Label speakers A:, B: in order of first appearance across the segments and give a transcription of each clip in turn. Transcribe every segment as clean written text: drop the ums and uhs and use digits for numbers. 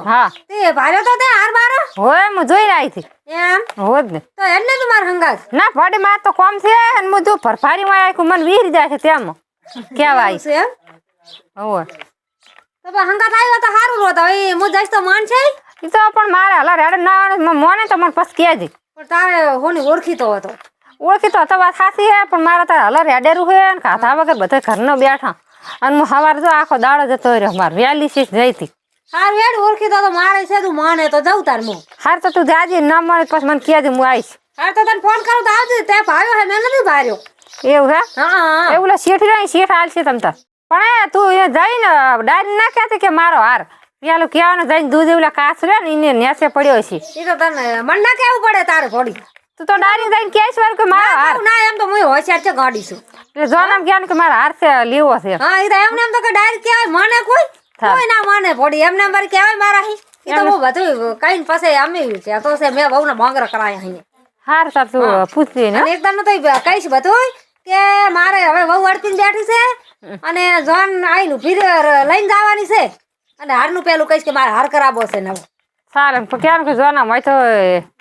A: હા
B: તે ભાર્યો તો તે હાર બારો
A: હોય હું જોઈ રહી હતી
B: એમ
A: હોત ને
B: તો એટલે તું માર હંગાત
A: ના પડી માં તો કોમ છે અને હું જો ફરફારી માં આખું મને વીર જાય છે તેમ કેવાય
B: છે એમ
A: હોય
B: તો હંગાત આવ્યો તો સારું રોત હવે હું જઈશ તો માન છે
A: ઈ તો પણ મારે હલા રેડ ના આવે મોને તો મને પછી કહેજે
B: પણ તારે હોની ઓળખીતો હતો
A: ઓળખી તો વાત સાચી હે પણ મારા તારે હલા રેડેરું છે ને ખાધા વગર બધા ઘરનો બેઠા અને હું સવારે જો આખો દાડો જતો રહ્યો મારે વેલી શીશ જઈ હતી
B: હાર વેડ ઓળખીતો તો મારે છે તું માને તો જઉં તાર હું
A: હાર તો તું જાજે ના મળે પછી મને કહેજે હું આવીશ
B: હાર તો તને ફોન કરું તો આવજે તે ભાર્યો હે મેં નથી ભાર્યો
A: એવું હે
B: હા
A: એવું શેઠ રહી શેઠ હાલશે તમ તાર પણ એ તું એ જઈને ડાયરી ના કહેતી કે મારો હાર પેલું કહેવાનું જઈને દૂધ એવલા કાચ રે ને એને નેસે પડ્યો છે
B: એ તો તને મન ના કેવું પડે તારે થોડી
A: તું તો ડાયરી જઈને કહેશ વાર કે મારો હાર
B: ના એમ તો હું હોશિયાર છે ગાડી છું
A: એટલે જોનામ કહેવાનું કે મારો હાર છે લેવો છે
B: હા એ તો એમને એમ તો કે ડાયરેક્ટ કહેવાય માને કોઈ ના માને પડી એમને એમ મારી કહેવાય મારા હી એ તો હું બધું કઈ પછી અમે છે તો છે મેં બહુ ના બાંગરા કરાયા અહીંયા
A: હાર તાર તું પૂછતી ને
B: એકદમ તો કહીશ બધું કે મારે હવે બહુ અડપીને બેઠી છે અને જોન આઈને ફીર લઈને જવાની છે અને હારનું પેલું કહીશ કે મારે હાર કરાવવો છે નવો
A: સારું ક્યાં કે જોના હોય તો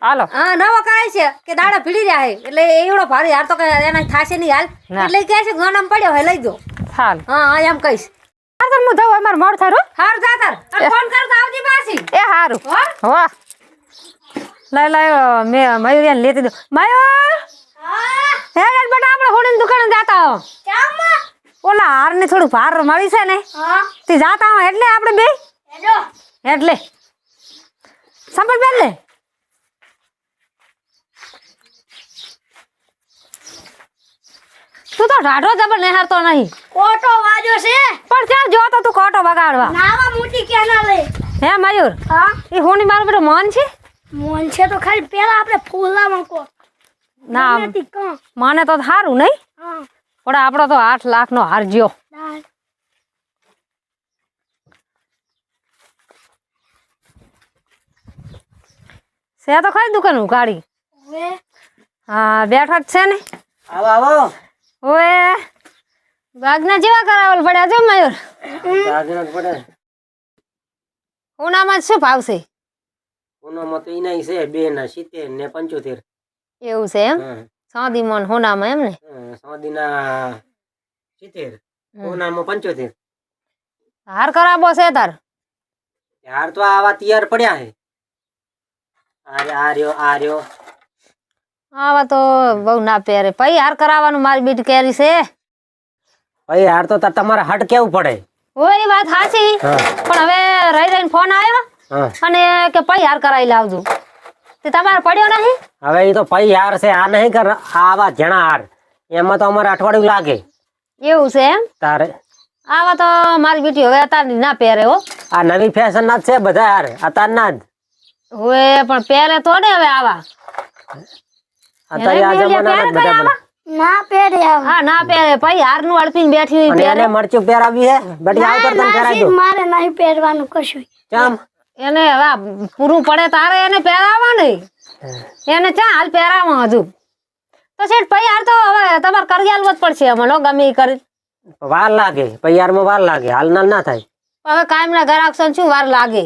A: હાલો
B: હા નવો કરાય છે કે દાડા ભીડી રહ્યા છે એટલે એવડો ભારે હાર તો કઈ એના થાશે નહીં હાલ એટલે કહે છે જોનામ પડ્યો હોય લઈ દો
A: સારું
B: હા હા એમ કહીશ
A: હાર હું જાઉં અમારે મોડ થારું
B: હાર જા તાર અને ફોન કર તો આવજી પાછી
A: એ હારું
B: હો
A: હો લઈ મેં મયુરિયાને લેતી દો મયુર હે બેટા આપણે હોડીની દુકાને જાતા હો ઓલા હાર ને થોડું ભાર મળી છે ને તે જાતા હો એટલે આપણે બે એટલે સંપલ બેન લે તું તો ઢાઢો જબર નિહારતો નહીં
C: કોટો વાજો છે
A: પણ ત્યાં જો તો તું કોટો બગાડવા
C: નાવા મોટી કેના લે
A: હે મયુર
C: હા
A: એ હોની મારો બેટો મન છે
C: મોન છે તો ખાલી પેલા આપણે ફૂલામાં કો
A: ના
C: નથી કા
A: મને તો સારું નહીં
C: હા
A: પણ આપણો તો 8 લાખ નો હાર જ્યો
C: દાલ
A: છે તો ખરી દુકાન ઉગાડી
C: હવે
A: હા બેઠા જ છે ને
D: આવો આવો
A: ઓએ વાગના જેવા કરાવલ પડ્યા છે મયુર
D: જાગરણ પડે
A: ઉનામાં શું ભાવ છે
D: કોનામાં તો ઈનાય છે 2 ના 70 ને 75
A: એવું છે એમ સાદી મન હોનામાં એમ ને
D: સાદીના 70 કોનામાં 75
A: હાર કરાવો છે તાર
D: યાર તો આવા તૈયાર પડ્યા છે આ રહ્યો
A: આવા તો બહુ ના પહેરે પઈ હાર કરાવવાનું મારી બીટ કેરી છે
D: ભાઈ યાર તો તમારે હટ કેવું પડે
A: ઓય એ વાત સાચી પણ હવે રહી રહીને ફોન આવ્યો અને કે પઈ હાર કરાવી લાવજો તે તમારે પડ્યો નહીં
D: હવે એ તો ભાઈ યાર છે આ નહીં કર આવા જણા હાર એમાં તો અમારે અઠવાડિયું લાગે
A: એવું છે એમ
D: તારે
A: આવા તો મારી બીટી હવે અત્યારની ના પહેરે હો
D: આ નવી ફેશન ના જ છે બધા યાર અત્યારના જ
A: હવે પણ પહેરે તો ને હવે આવા
D: અત્યારે આ જમાનાના જ બધા બને.
C: ના પહેરે આવ
A: હા ના પહેરે પઈ હાર નું અડપીને બેઠી હોય
D: અને
A: પહેરે
D: એને મરચું પહેરાવી છે બટી આવતર તને પહેરાવી દો
C: મારે નહીં પહેરવાનું કશું
D: ચમ
A: એને હવે પૂરું પડે તારે એને પહેરાવા નહીં એને ચા હાલ પહેરાવા હજુ તો શેઠ પઈ હાર તો હવે તમારે કરી આલવું જ પડશે અમને ગમે ઈ કરી
D: વાર લાગે પછી યારમાં વાર લાગે હાલ ના થાય
A: હવે કાયમ ના ગ્રાહક શું વાર લાગે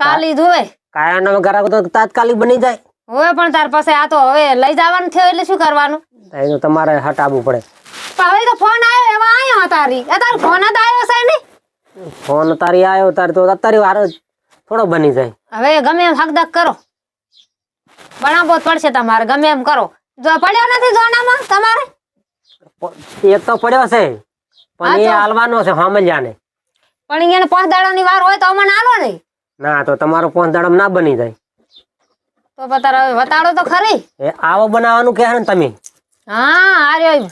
A: કાલી ધોવે
D: કાયાનો ગ્રાહક તો તાત્કાલિક બની જાય
A: હવે પણ તાર પાસે આ તો હવે લઈ જવાનું થયું એટલે શું કરવાનું
D: એ તો તમારે હટાવવું પડે
A: પણ હવે તો ફોન આવ્યો એવા આવ્યો તારી એ તારો ફોન જ આવ્યો છે ને
D: ફોન તારી આવ્યો તારે તો અત્યારે વાર જ થોડો બની જાય
A: હવે ગમે એમ હકદક કરો બનાવવો જ પડશે તમારે ગમે એમ કરો જો પડ્યો નથી જોનામાં તમારે
D: એક તો પડ્યો છે પણ એ હાલવાનો છે હામલિયાને
A: પણ એને 5 દાડાની વાર હોય તો અમને આલો નહીં
D: ના તો તમારો 5 દાડમ ના બની જાય
A: તો પતાર હવે વતાડો તો ખરી
D: એ આવો બનાવવાનું કહે ને તમે
A: હા આર્યો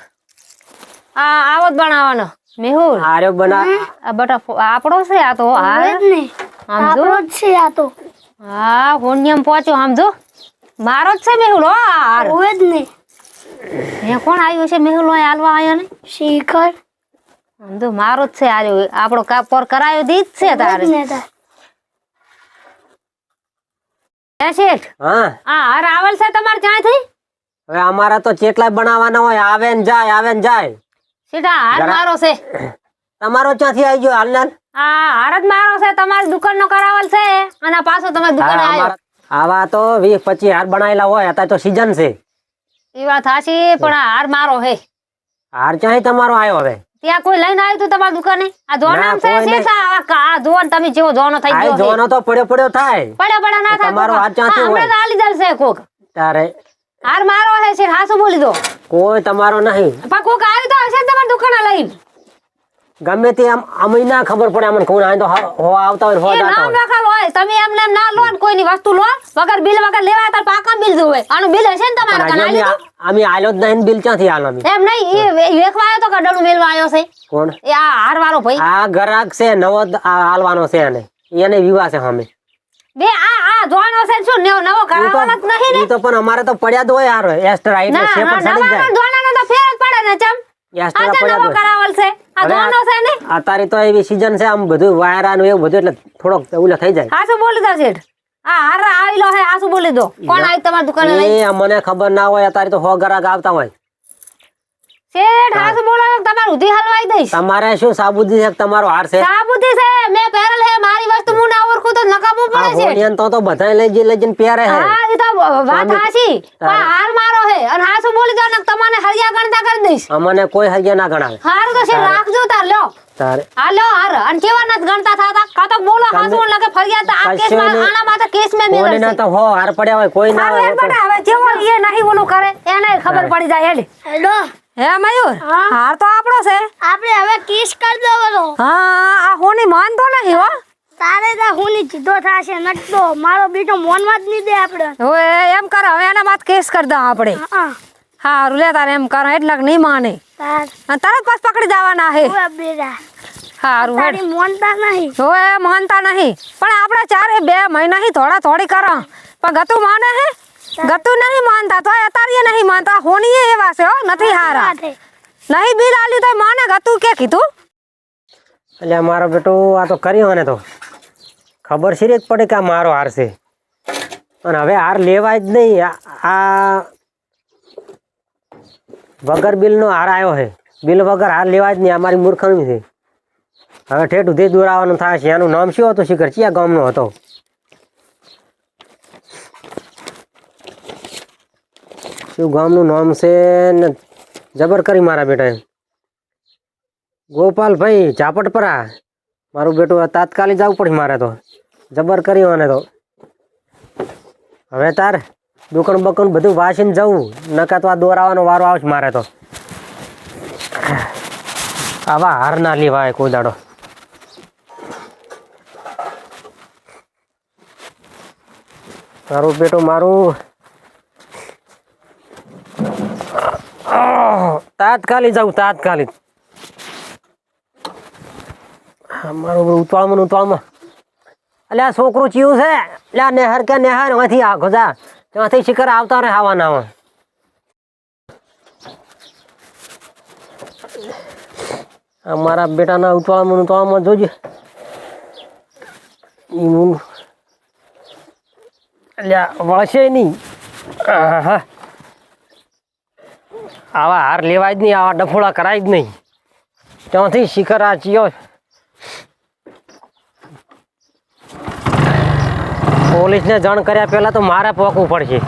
A: આ આવો જ બનાવવાનો મેહુલ
D: આર્યો બના
A: આ બટા આપણો છે આ તો હા
C: ને
A: સમજો
C: આપણો જ છે આ તો
A: હા હોનિયમ પહોંચ્યો સમજો મારો જ છે મેહુલ હો હાર
C: હોય જ ને
A: એ કોણ આવ્યું છે મેહુલ હોય હાલવા આવ્યો ને
C: શિખર
A: સમજો મારો જ છે આર્યો આપણો કાપોર કરાયો દી જ છે તારે
C: ને તાર
A: હે શેઠ
D: હા
A: આ હાર આવલ છે તમારે ક્યાંથી
D: હવે અમારા તો ચેટલા બનાવવાના હોય આવે ને જાય
A: સીધા હાર મારો છે
D: તમારો ક્યાંથી આવી ગયો હાલનાર
A: આ હાર જ મારો છે, તમારી દુકાન નો કરાવેલ છે અને પાછો તમારી દુકાને આવ્યો.
D: આવા તો 20-25 હાર બનાવેલા હોય, અત્યારે તો સીઝન છે.
A: એ વાત સાચી, પણ આ હાર મારો હે.
D: હાર ક્યાંય તમારો આવ્યો હવે?
A: ત્યાં કોઈ લઈને આવ્યું તું તમારી દુકાને? આ જોન
D: ના,
A: આમ છે
D: કોઈ નહીં.
A: આ જોન તમે જેવો જોનો થઈ
D: આ
A: ગયો છે.
D: જોવાનો તો પડ્યો થાય.
A: પડ્યા ના થાય
D: તમારો
A: કોક.
D: હાર ક્યાંથી
A: હા, હમણાં
D: હોય?
A: તો આલી દલ છે કોક.
D: તારે
A: હાર મારો હે છે, હાસુ બોલી દો.
D: કોઈ તમારો નહીં.
A: પણ કોક આવ્યું તો હશે ને તમારી દુકાને લઈને.
D: ગમે તે આમ અમને ના ખબર પડે, અમને કોણ આય તો હો આવતા હોય, હો
A: એ
D: જાતા
A: નામ
D: હોય.
A: લખાયેલું હોય, તમે એમને એમ ના લો ને કોઈની વસ્તુ લો વગર બિલ વગર લેવાય તો પાકા બિલ જોવે. આનું બિલ હશે ને તમારે
D: પણ
A: કને
D: હજી
A: આલ્યું તું?
D: અમે આલ્યો જ નહીં, બિલ ક્યાંથી આલો અમે?
A: એમ નહીં, એ વેખવા આવ્યો તો કડણું મેલવા આવ્યો છે.
D: કોણ?
A: એ આ હાર વાળો ભાઈ.
D: આ ગ્રાહક છે, નવો જ આ હાલવાનો છે એને વિવાહ છે અમે.
A: બે આ જોવાનો છે ને શું નવો કરાવવાનો જ નહીં ને?
D: ઈ તો પણ અમારે તો પડ્યા જ હોય હાર એક્સ્ટ્રા, એટલે
A: ના
D: છે પણ સડી
A: નવાનો
D: જાય.
A: જોવાનો તો ફેર જ પડે ને ચમ.
D: એક્સ્ટ્રા
A: આ
D: પડ્યા
A: નવો
D: જ હોય.
A: કરાવેલ છે, આ
D: હવે
A: જોવાનો છે ને.
D: અત્યારે તો એવી સીઝન છે, આમ બધું વાયરાનું એવું બધું, એટલે થોડોક ઓલો થઈ જાય.
A: હાસુ બોલી દો શેઠ. આ હાર આવેલો હે, હાસુ બોલી દો. કોણ આવ્યું તમારી દુકાને લઈ?
D: એ મને ખબર ના હોય, અત્યારે તો 100 ગ્રાહક આવતા હોય.
A: શેઠ હાસુ બોલો તો તમારું ઉધી હલવાઈ દઈશ.
D: તમારે શું સાબુદી છે કે તમારો હાર છે?
A: સાબુતી છે, મેં પહેરેલ હે, મારી વસ્તુ હું ના ઓળખું તો નકામું
D: આ
A: પડે છે.
D: હોલિયન તો બધાય લઈ જઈને પહેરે છે.
A: હા એ તો વાત હાચી, પણ હાર મારો હે અને હાસુ બોલી દો ને તમને હરિયા ગણતા કરી દઈશ.
D: અમને કોઈ હરિયા ના ગણાવે.
A: હારું તો શેઠ રાખજો તાર લ્યો.
D: તારે
A: હા લ્યો હાર અને કેવા નથી ગણતા થતા કા તો બોલો હાસુ લગે ફરિયાદ આ
D: કશું
A: કેસમાં
D: નહીં.
A: આના માટે કેસ મેં
D: કોઈને
A: મેળવશે.
D: ના તો હો હાર પડ્યા હોય, કોઈ ના
A: હારું
D: હોય
A: એમ પણ હવે જેવો એ નહીં ઓલું કરે એને ખબર પડી જાય હેડી.
C: હેલો
A: હે મયુર,
C: હા?
A: હાર તો આપણો છે.
C: આપણે હવે કિસ કરી દો બોલો.
A: હા આ હોની માનતો નહીં હો.
C: તારે તો હું ની જીધો થશે નટતો મારો બેટો મોનવા જ નહીં દે આપણે.
A: હવે એમ કર, હવે એના બાદ કેસ કરી દો આપણે.
C: હા
A: હારું લે તારે એમ કરો એટલે નહીં માને
C: તાર
A: અને તરત પાસ પકડી જવાના હે.
C: હવે બેરા
A: હારું હેડ.
C: તારી મોનતા નહીં.
A: હવે માનતા નહીં પણ આપણે ચારે 2 મહિનાથી થોડા થોડી કરો પણ ગતું માને હે, ગતું નહીં માનતા તો અતારીએ નહીં માનતા. હોનીએ એવા છે હો, નથી હારા. નહીં બિલ આલ્યું તો માને ગતું કે કીધું.
D: એટલે મારો બેટો આ તો કર્યો ને તો ખબર છે જ પડે કે આ મારો હાર છે, અને હવે હાર લેવાય જ નહીં. આ વગર બિલનો હાર આવ્યો છે, બિલ વગર હાર લેવાય જ નહીં. અમારી મૂર્ખામી છે. હવે ઠેઠ ઉધે દૂર આવવાનું થાય છે. એનું નામ શું હતું શિખર? કયા ગામનો હતો? શું ગામનું નામ છે ને? જબર કરી મારા બેટા. ગોપાલભાઈ ઝાપટપરા. મારું બેટું તાત્કાલિક જવું પડે મારે તો. જબર કર્યું અને તો હવે તાર દુકાન બકન બધું વાસીને જવું, નકા તો આ દોરાવાનો વારો આવશે મારે તો. આવા હાર ના લેવાય કોઈ દાડો. મારું બેટું મારું તાત્કાલિક જવું, તાત્કાલિક. મારું ઉતાવળમાં એટલે આ છોકરું ચીયું છે. એટલે આ નેહર કે નેહર અહીંથી આખો જા ત્યાંથી શિખર આવતા રહે આવવાના હોય. મારા બેટાના ઉતાવળમાં જોજે. એટલે વળશે નહીં. હા આવા હાર લેવાય જ નહીં, આવા ડફોળા કરાય જ નહીં. ત્યાંથી શિખર આ ચિયો પોલીસને જાણ કર્યા પહેલા તો મારે પોકવું પડશે.